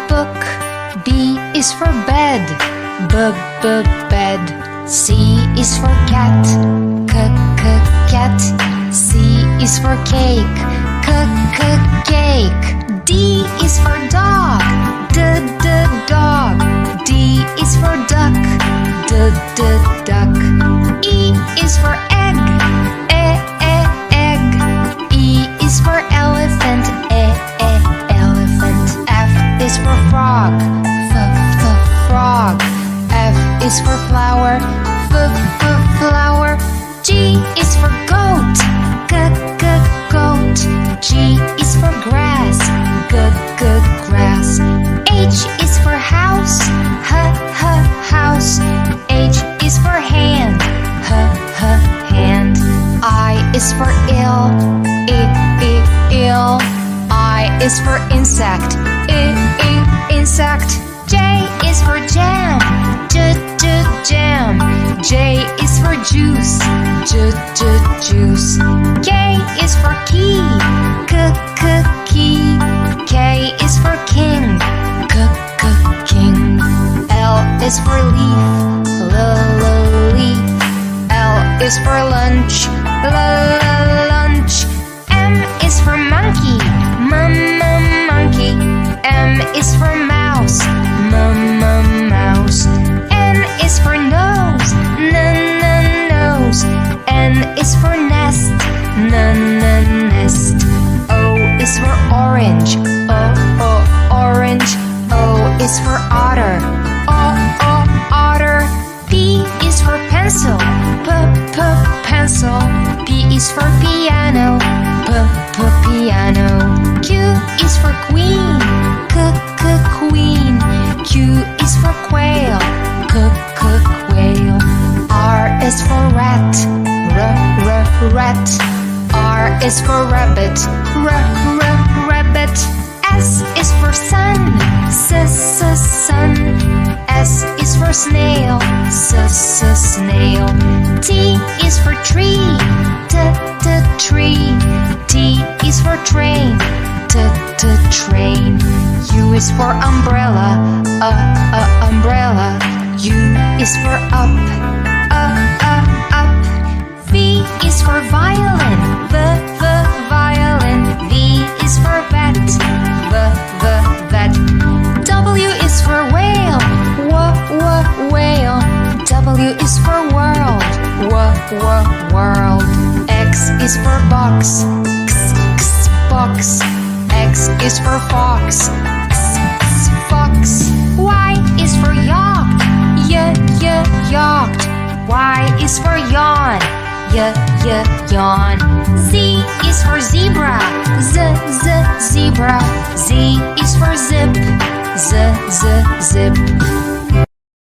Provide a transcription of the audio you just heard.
book. B is for bed, bed. C is for cat, cat. C is for cake, cake. D is for dog, dog. D is for duck, duck. E is for egg, egg. E is for elephant, elephant. F is for frog, frog. F is for flower, flower. G is for goat, goat. G is for grass, grass. H is for house, house. H is for hand, hand. I is for ill, ill. I is for insect, insect. J is for jam, jam. J is for juice, juice. K is for key, key. K is for king, king. L is for leaf, leaf. L is for lunch, lunch. M is for monkey, monkey. M is for mouse, mouse. N is for nose, nose. N is for nest, nest. O is for orange, orange. O is for otter, otter. P is for pencil, pencil. P is for piano, piano. Q is for queen, queen. Q is for quail, quail. R is for rat, rat. R is for rabbit, rabbit. S is for sun, sun. S is for snail, snail. T is for tree, tree. T is for train, train. U is for umbrella, umbrella. U is for up, up. V is for violin, violin. V is for vet, vet. W is for whale, whale. W is for world, world. X is for box, box. X is for fox, fox. Y is for yacht, yacht. Y is for yawn, yawn. Z is for zebra, zebra. Z is for zip, zip.